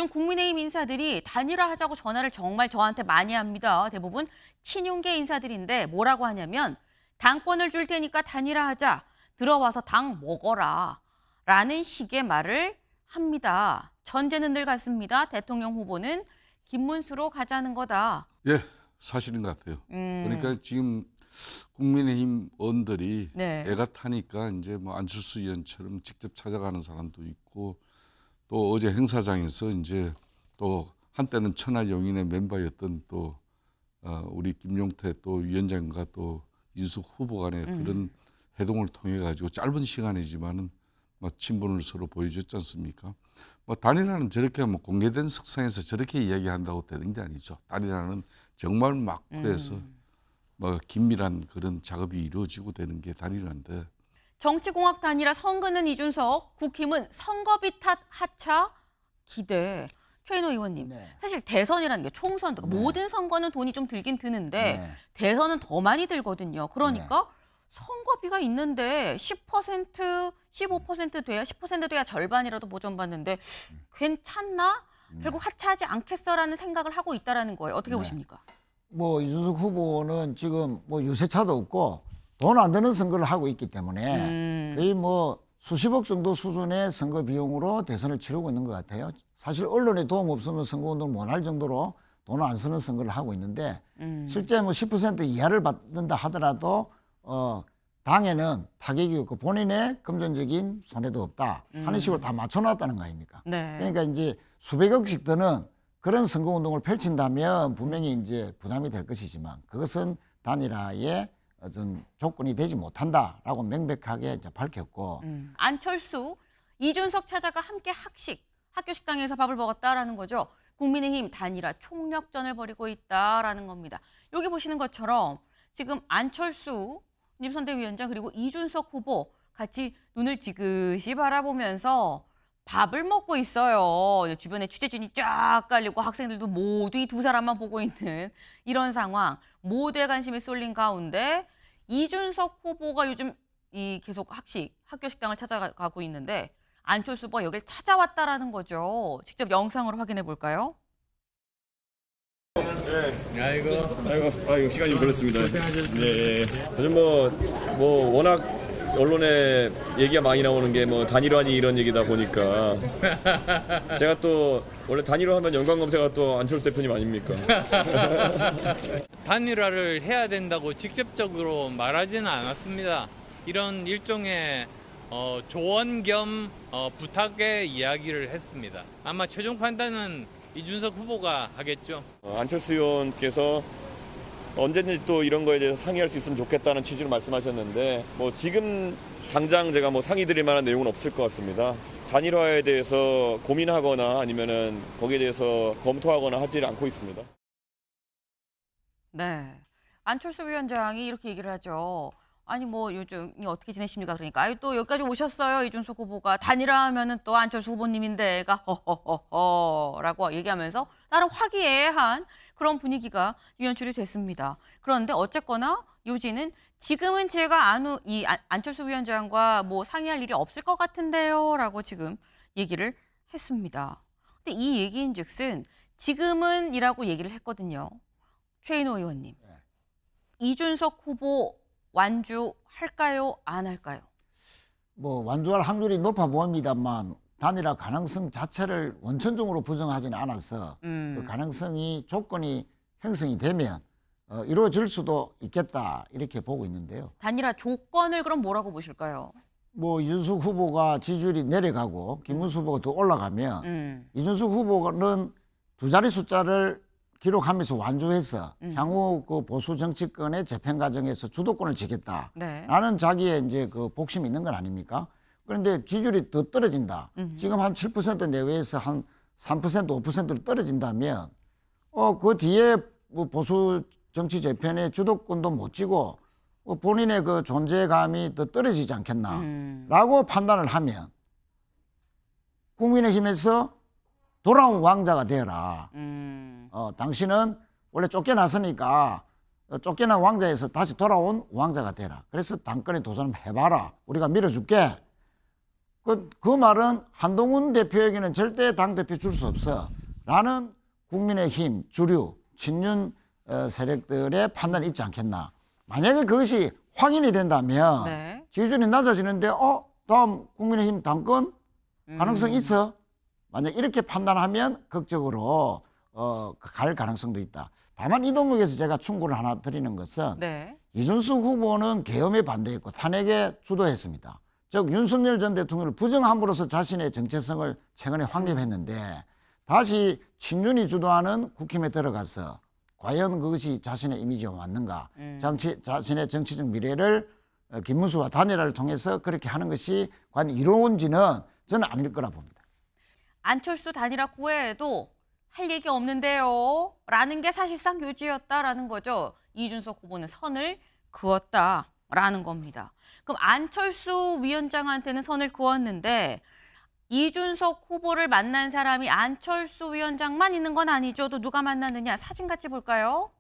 요즘 국민의힘 인사들이 단일화하자고 전화를 정말 저한테 많이 합니다. 대부분 친윤계 인사들인데 뭐라고 하냐면 당권을 줄 테니까 단일화하자. 들어와서 당 먹어라. 라는 식의 말을 합니다. 전제는 늘 같습니다. 대통령 후보는 김문수로 가자는 거다. 예, 사실인 것 같아요. 그러니까 지금 국민의힘 의원들이 네. 애가 타니까 이제 뭐 안철수 의원처럼 직접 찾아가는 사람도 있고 또 어제 행사장에서 이제 또 한때는 천하용인의 멤버였던 또 우리 김용태 또 위원장과 또 이준석 후보 간의 그런 회동을 통해 가지고 짧은 시간이지만은 뭐 친분을 서로 보여줬지 않습니까? 뭐 단일화는 저렇게 뭐 공개된 석상에서 저렇게 이야기한다고 되는 게 아니죠. 단일화는 정말 막부에서 뭐 긴밀한 그런 작업이 이루어지고 되는 게 단일화인데. 정치공학 단일화 선거는 이준석, 국힘은 선거비 탓 하차 기대. 최인호 의원님, 네. 사실 대선이라는 게 총선, 네. 모든 선거는 돈이 좀 들긴 드는데 네. 대선은 더 많이 들거든요. 그러니까 선거비가 있는데 10%, 15% 돼야 10% 돼야 절반이라도 보전받는데 괜찮나? 결국 하차하지 않겠어라는 생각을 하고 있다라는 거예요. 어떻게 보십니까? 뭐 이준석 후보는 지금 뭐 유세차도 없고 돈 안 드는 선거를 하고 있기 때문에 거의 뭐 수십억 정도 수준의 선거 비용으로 대선을 치르고 있는 것 같아요. 사실 언론에 도움 없으면 선거운동을 못 할 정도로 돈을 안 쓰는 선거를 하고 있는데 실제 뭐 10% 이하를 받는다 하더라도 당에는 타격이 없고 본인의 금전적인 손해도 없다 하는 식으로 다 맞춰놨다는 거 아닙니까? 네. 그러니까 이제 수백억씩 드는 그런 선거운동을 펼친다면 분명히 이제 부담이 될 것이지만 그것은 단일화의 어떤 조건이 되지 못한다라고 명백하게 이제 밝혔고 안철수, 이준석 찾아가 함께 학교 식당에서 밥을 먹었다라는 거죠. 국민의힘 단일화 총력전을 벌이고 있다라는 겁니다. 여기 보시는 것처럼 지금 안철수 선대위원장 그리고 이준석 후보 같이 눈을 지그시 바라보면서 밥을 먹고 있어요. 주변에 취재진이 쫙 깔리고 학생들도 모두 이 두 사람만 보고 있는 이런 상황. 모두의 관심이 쏠린 가운데 이준석 후보가 요즘 계속 학교 식당을 찾아가고 있는데 안철수 후보가 여길 찾아왔다라는 거죠. 직접 영상으로 확인해 볼까요? 네. 아이고 시간이 좀 걸렸습니다. 네. 요즘 뭐 워낙 언론에 얘기가 많이 나오는 게 뭐 단일화니 이런 얘기다 보니까 제가 또 원래 단일화하면 연관 검색가 또 안철수 대표님 아닙니까? 단일화를 해야 된다고 직접적으로 말하지는 않았습니다. 이런 일종의 조언 겸 부탁의 이야기를 했습니다. 아마 최종 판단은 이준석 후보가 하겠죠. 안철수 의원께서 언제든지 또 이런 거에 대해서 상의할 수 있으면 좋겠다는 취지로 말씀하셨는데 뭐 지금 당장 제가 뭐 상의 드릴 만한 내용은 없을 것 같습니다. 단일화에 대해서 고민하거나 아니면은 거기에 대해서 검토하거나 하지 않고 있습니다. 네. 안철수 위원장이 이렇게 얘기를 하죠. 아니 뭐 요즘이 어떻게 지내십니까? 그러니까 아유 또 여기까지 오셨어요. 이준석 후보가 단일화하면은 또 안철수 후보님인데가 허허허허라고 얘기하면서 나름 화기애애한 그런 분위기가 연출이 됐습니다. 그런데 어쨌거나 요지는 지금은 제가 안철수 위원장과 뭐 상의할 일이 없을 것 같은데요라고 지금 얘기를 했습니다. 근데 이 얘기인즉슨 지금은이라고 얘기를 했거든요. 최인호 의원님, 이준석 후보 완주할까요? 안 할까요? 뭐 완주할 확률이 높아 보입니다만 단일화 가능성 자체를 원천적으로 부정하지는 않아서 그 가능성이 조건이 형성이 되면 이루어질 수도 있겠다 이렇게 보고 있는데요. 단일화 조건을 그럼 뭐라고 보실까요? 뭐 이준석 후보가 지지율이 내려가고 김문수 후보가 더 올라가면 이준석 후보는 두 자리 숫자를 기록하면서 완주해서 향후 그 보수 정치권의 재편 과정에서 주도권을 지겠다라는 네. 자기의 이제 그 복심이 있는 건 아닙니까? 그런데 지지율이 더 떨어진다. 지금 한 7% 내외에서 한 3%, 5%로 떨어진다면 그 뒤에 뭐 보수 정치 재편의 주도권도 못 쥐고 본인의 그 존재감이 더 떨어지지 않겠나라고 판단을 하면 국민의힘에서 돌아온 왕자가 되어라. 당신은 원래 쫓겨났으니까 쫓겨난 왕자에서 다시 돌아온 왕자가 되라. 그래서 당권에 도전해봐라. 우리가 밀어줄게. 그 말은 한동훈 대표에게는 절대 당대표 줄 수 없어 라는 국민의힘 주류 친윤 세력들의 판단이 있지 않겠나. 만약에 그것이 확인이 된다면 네. 지지율이 낮아지는데 다음 국민의힘 당권 가능성 있어. 만약 이렇게 판단하면 극적으로 갈 가능성도 있다. 다만 이 대목에서 제가 충고를 하나 드리는 것은 네. 이준석 후보는 계엄에 반대했고 탄핵에 주도했습니다. 즉 윤석열 전 대통령을 부정함으로써 자신의 정체성을 최근에 확립했는데 다시 친윤이 주도하는 국힘에 들어가서 과연 그것이 자신의 이미지와 맞는가. 자신의 정치적 미래를 김문수와 단일화를 통해서 그렇게 하는 것이 과연 이로운지는 저는 아닐 거라 봅니다. 안철수 단일화 구애에도 할 얘기 없는데요. 라는 게 사실상 요지였다라는 거죠. 이준석 후보는 선을 그었다라는 겁니다. 그럼 안철수 위원장한테는 선을 그었는데 이준석 후보를 만난 사람이 안철수 위원장만 있는 건 아니죠. 또 누가 만났느냐 사진 같이 볼까요?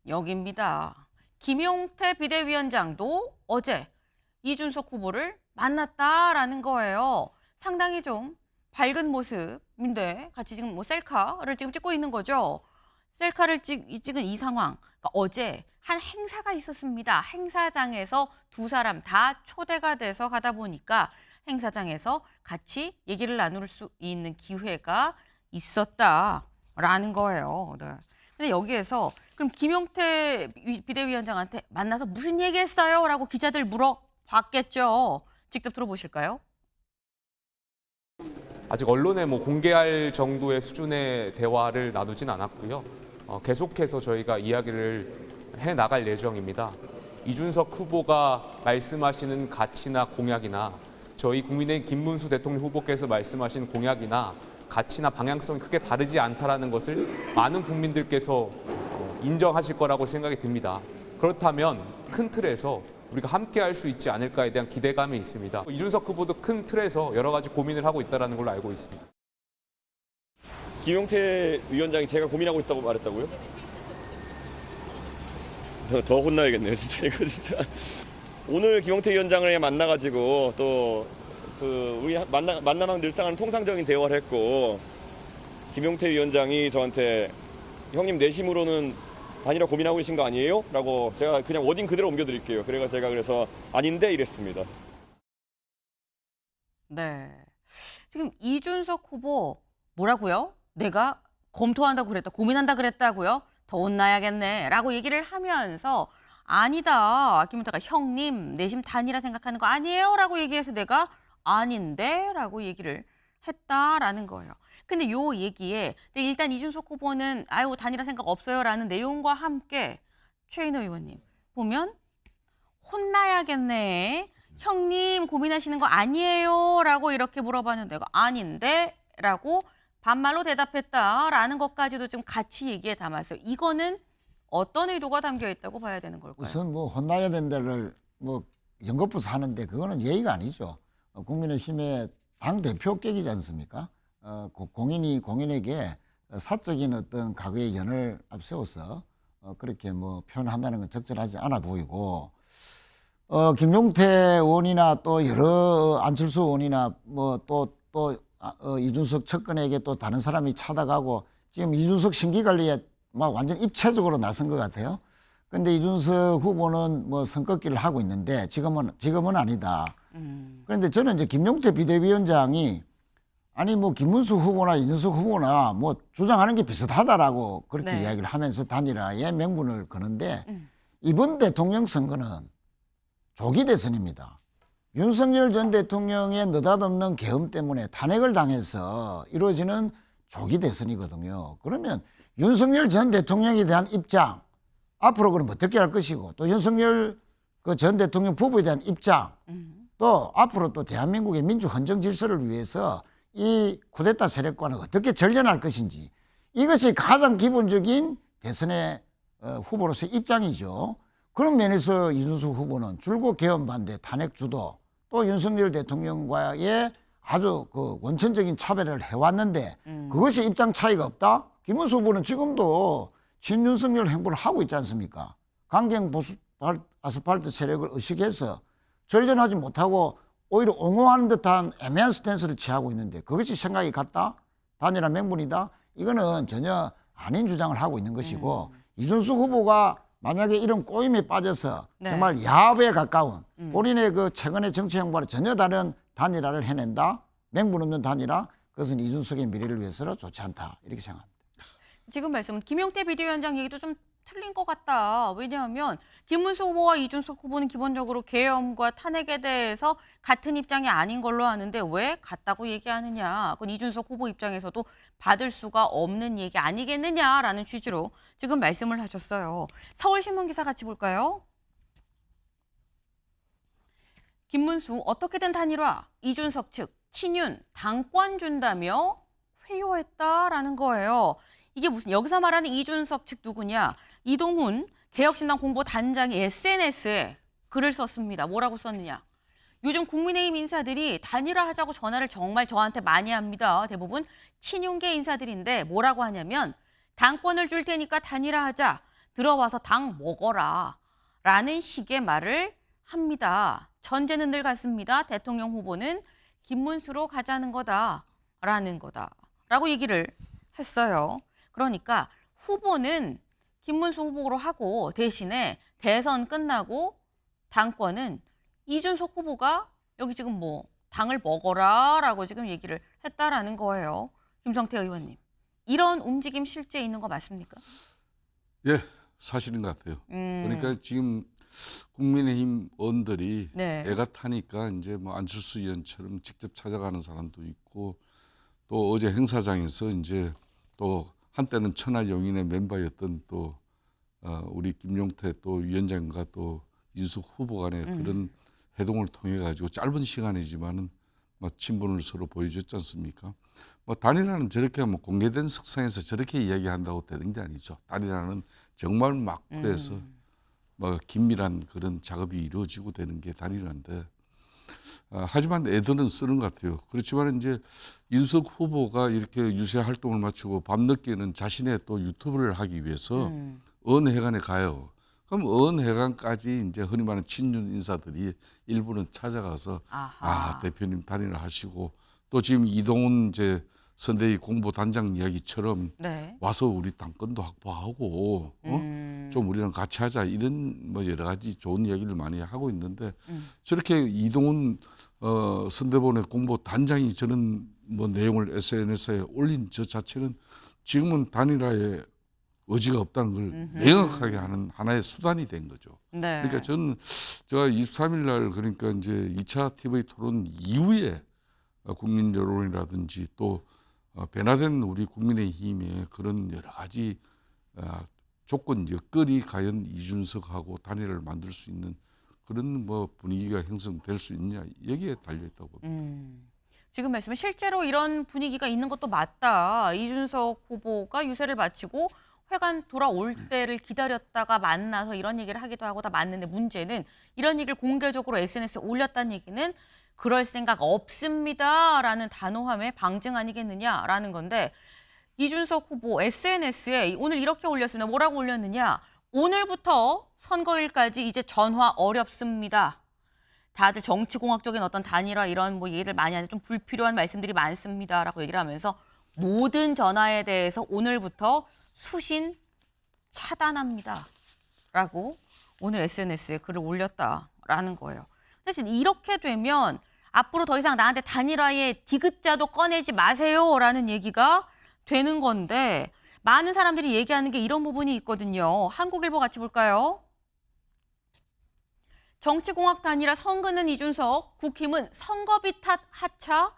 여기입니다. 김용태 비대위원장도 어제 이준석 후보를 만났다라는 거예요. 상당히 좀 밝은 모습인데 같이 지금 뭐 셀카를 지금 찍고 있는 거죠. 셀카를 찍은 이 상황. 그러니까 어제 한 행사가 있었습니다. 행사장에서 두 사람 다 초대가 돼서 가다 보니까 행사장에서 같이 얘기를 나눌 수 있는 기회가 있었다라는 거예요. 네. 근데 여기에서 그럼 김용태 비대위원장한테 만나서 무슨 얘기했어요? 라고 기자들 물어봤겠죠. 직접 들어보실까요? 아직 언론에 공개할 정도의 수준의 대화를 나누진 않았고요. 계속해서 저희가 이야기를 해 나갈 예정입니다. 이준석 후보가 말씀하시는 가치나 공약이나 저희 국민의힘 김문수 대통령 후보께서 말씀하신 공약이나 가치나 방향성이 크게 다르지 않다라는 것을 많은 국민들께서 인정하실 거라고 생각이 듭니다. 그렇다면 큰 틀에서 우리가 함께 할 수 있지 않을까에 대한 기대감이 있습니다. 이준석 후보도 큰 틀에서 여러 가지 고민을 하고 있다는 걸로 알고 있습니다. 김용태 위원장이 제가 고민하고 있다고 말했다고요? 더 혼나야겠네요, 진짜 이거 진짜. 오늘 김용태 위원장을 만나가지고 또 우리 만나면 늘상 통상적인 대화를 했고 김용태 위원장이 저한테 형님 내심으로는 단일화 고민하고 계신 거 아니에요? 라고 제가 그냥 워딩 그대로 옮겨드릴게요. 제가 그래서 아닌데 이랬습니다. 네. 지금 이준석 후보 뭐라고요? 내가 검토한다고 그랬다, 고민한다 그랬다고요? 더 혼나야겠네 라고 얘기를 하면서 아니다. 김용태가 형님 내심 단일화 생각하는 거 아니에요? 라고 얘기해서 내가 아닌데? 라고 얘기를 했다라는 거예요. 근데 요 얘기에 일단 이준석 후보는 아유 단일화 생각 없어요라는 내용과 함께 최인호 의원님 보면 혼나야겠네. 형님 고민하시는 거 아니에요? 라고 이렇게 물어봤는데 내가 아닌데? 라고 반말로 대답했다라는 것까지도 좀 같이 얘기에 담았어요. 이거는 어떤 의도가 담겨 있다고 봐야 되는 걸까요? 우선 혼나야 된다를 연거푸서 하는데 그거는 예의가 아니죠. 국민의힘의 당대표격이지 않습니까? 공인에게 사적인 어떤 과거의 연을 앞세워서 그렇게 표현한다는 건 적절하지 않아 보이고 김용태 의원이나 또 여러 안철수 의원이나 또 이준석 측근에게 또 다른 사람이 찾아가고 지금 이준석 심기관리에 막 완전 입체적으로 나선 것 같아요. 근데 이준석 후보는 선긋기를 하고 있는데 지금은 아니다. 그런데 저는 이제 김용태 비대위원장이 아니 김문수 후보나 이준석 후보나 주장하는 게 비슷하다라고 그렇게 네. 이야기를 하면서 단일화의 명분을 거는데 이번 대통령 선거는 조기 대선입니다. 윤석열 전 대통령의 느닷없는 계엄 때문에 탄핵을 당해서 이루어지는 조기 대선이거든요. 그러면 윤석열 전 대통령에 대한 입장 앞으로 그럼 어떻게 할 것이고 또 윤석열 전 대통령 부부에 대한 입장 또 앞으로 또 대한민국의 민주 헌정 질서를 위해서 이 쿠데타 세력과는 어떻게 전련할 것인지 이것이 가장 기본적인 대선의 후보로서의 입장이죠. 그런 면에서 이준석 후보는 줄곧 계엄 반대, 탄핵 주도 또 윤석열 대통령과의 아주 원천적인 차별을 해왔는데 그것이 입장 차이가 없다? 김문수 후보는 지금도 친윤석열 행보를 하고 있지 않습니까? 강경 보수 아스팔트 세력을 의식해서 전련하지 못하고 오히려 옹호하는 듯한 애매한 스탠스를 취하고 있는데 그것이 생각이 같다? 단일화 명분이다? 이거는 전혀 아닌 주장을 하고 있는 것이고 이준석 후보가 만약에 이런 꼬임에 빠져서 네. 정말 야합에 가까운 본인의 그 최근의 정치 행보와는 전혀 다른 단일화를 해낸다? 명분 없는 단일화? 그것은 이준석의 미래를 위해서는 좋지 않다. 이렇게 생각합니다. 지금 말씀 김용태 비대위원장 얘기도 좀 틀린 것 같다. 왜냐하면 김문수 후보와 이준석 후보는 기본적으로 계엄과 탄핵에 대해서 같은 입장이 아닌 걸로 아는데 왜 같다고 얘기하느냐. 그건 이준석 후보 입장에서도 받을 수가 없는 얘기 아니겠느냐라는 취지로 지금 말씀을 하셨어요. 서울신문 기사 같이 볼까요? 김문수 어떻게든 단일화, 이준석 측 친윤 당권 준다며 회유했다라는 거예요. 이게 무슨 여기서 말하는 이준석 측 누구냐? 이동훈 개혁신당 공보단장이 SNS에 글을 썼습니다. 뭐라고 썼느냐? 요즘 국민의힘 인사들이 단일화하자고 전화를 정말 저한테 많이 합니다. 대부분 친윤계 인사들인데 뭐라고 하냐면 당권을 줄 테니까 단일화하자. 들어와서 당 먹어라. 라는 식의 말을 합니다. 전제는 늘 같습니다. 대통령 후보는 김문수로 가자는 거다라는 거다라고 얘기를 했어요. 그러니까 후보는 김문수 후보로 하고 대신에 대선 끝나고 당권은 이준석 후보가 여기 지금 뭐 당을 먹어라라고 지금 얘기를 했다라는 거예요. 김성태 의원님. 이런 움직임 실제 있는 거 맞습니까? 예, 사실인 것 같아요. 그러니까 지금 국민의힘 의원들이 네. 애가 타니까 이제 뭐 안철수 의원처럼 직접 찾아가는 사람도 있고 또 어제 행사장에서 이제 또 한때는 천하용인의 멤버였던 또 우리 김용태 또 위원장과 또 이준석 후보 간의 그런 회동을 통해 가지고 짧은 시간이지만은 뭐 친분을 서로 보여줬지 않습니까? 뭐 단일화는 저렇게 뭐 공개된 석상에서 저렇게 이야기한다고 되는 게 아니죠. 단일화는 정말 막후에서 뭐 긴밀한 그런 작업이 이루어지고 되는 게 단일화인데 하지만 애들은 쓰는 것 같아요. 그렇지만 이제 이준석 후보가 이렇게 유세 활동을 마치고 밤늦게는 자신의 또 유튜브를 하기 위해서 언해관에 가요. 그럼 언해관까지 이제 흔히 말하는 친윤 인사들이 일부는 찾아가서 아하. 대표님 단일화 하시고 또 지금 이동훈 이제 선대위 공보단장 이야기처럼 네. 와서 우리 당권도 확보하고 좀 우리랑 같이 하자 이런 뭐 여러 가지 좋은 이야기를 많이 하고 있는데 저렇게 이동훈 선대본의 공보단장이 저는 뭐 내용을 SNS에 올린 저 자체는 지금은 단일화에 의지가 없다는 걸 명확하게 하는 하나의 수단이 된 거죠. 네. 그러니까 저는 제가 23일 날 그러니까 이제 2차 TV 토론 이후에 국민 여론이라든지 또 변화된 우리 국민의힘의 그런 여러 가지 조건 여건이 과연 이준석하고 단일화를 만들 수 있는 그런 뭐 분위기가 형성될 수 있느냐 여기에 달려 있다고 봅니다. 지금 말씀은 실제로 이런 분위기가 있는 것도 맞다. 이준석 후보가 유세를 마치고 회관 돌아올 때를 기다렸다가 만나서 이런 얘기를 하기도 하고 다 맞는데 문제는 이런 얘기를 공개적으로 SNS에 올렸다는 얘기는 그럴 생각 없습니다라는 단호함의 방증 아니겠느냐라는 건데 이준석 후보 SNS에 오늘 이렇게 올렸습니다. 뭐라고 올렸느냐. 오늘부터 선거일까지 이제 전화 어렵습니다. 다들 정치공학적인 어떤 단일화 이런 뭐 얘기를 많이 하는데 좀 불필요한 말씀들이 많습니다라고 얘기를 하면서 모든 전화에 대해서 오늘부터 수신 차단합니다라고 오늘 SNS에 글을 올렸다라는 거예요. 대신 이렇게 되면 앞으로 더 이상 나한테 단일화의 디귿자도 꺼내지 마세요라는 얘기가 되는 건데 많은 사람들이 얘기하는 게 이런 부분이 있거든요. 한국일보 같이 볼까요? 정치공학 단일화 선거는 이준석, 국힘은 선거비 탓 하차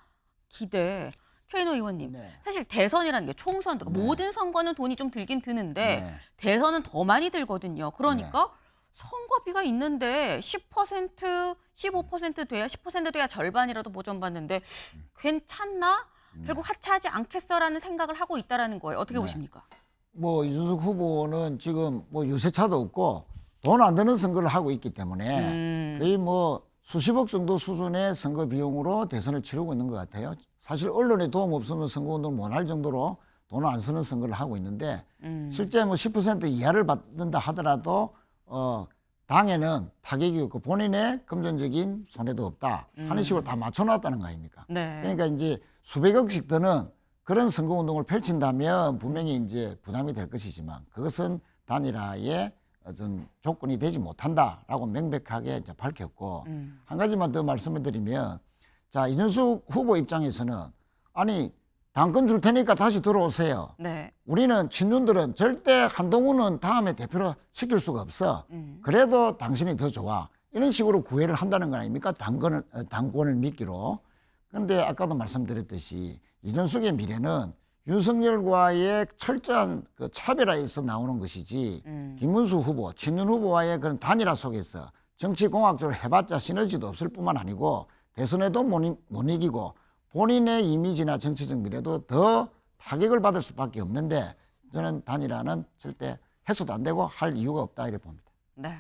기대. 최인호 의원님, 네. 사실 대선이라는 게 총선, 모든 선거는 돈이 좀 들긴 드는데 네. 대선은 더 많이 들거든요. 그러니까 선거비가 있는데 10%, 15% 돼야 10% 돼야 절반이라도 보전받는데 괜찮나? 결국 하차하지 않겠어라는 생각을 하고 있다라는 거예요. 어떻게 보십니까? 뭐 이준석 후보는 지금 뭐 유세차도 없고 돈 안 드는 선거를 하고 있기 때문에 거의 뭐 수십억 정도 수준의 선거 비용으로 대선을 치르고 있는 것 같아요. 사실 언론에 도움 없으면 선거운동을 못 할 정도로 돈을 안 쓰는 선거를 하고 있는데 실제 뭐 10% 이하를 받는다 하더라도 당에는 타격이 없고 본인의 금전적인 손해도 없다 하는 식으로 다 맞춰놨다는 거 아닙니까? 네. 그러니까 이제 수백억씩 드는 그런 선거운동을 펼친다면 분명히 이제 부담이 될 것이지만 그것은 단일화의 어떤 조건이 되지 못한다라고 명백하게 이제 밝혔고 한 가지만 더 말씀을 드리면 자 이준석 후보 입장에서는 아니 당권 줄 테니까 다시 들어오세요. 네. 우리는 친윤들은 절대 한동훈은 다음에 대표로 시킬 수가 없어. 그래도 당신이 더 좋아. 이런 식으로 구애를 한다는 거 아닙니까? 당권을 미끼로. 그런데 아까도 말씀드렸듯이 이준석의 미래는 윤석열과의 철저한 그 차별화에서 나오는 것이지 김문수 후보, 친윤 후보와의 그런 단일화 속에서 정치공학적으로 해봤자 시너지도 없을 뿐만 아니고 대선에도 못 이기고 본인의 이미지나 정치적 미래도 더 타격을 받을 수밖에 없는데 저는 단일화는 절대 해소도 안 되고 할 이유가 없다 이렇게 봅니다. 네.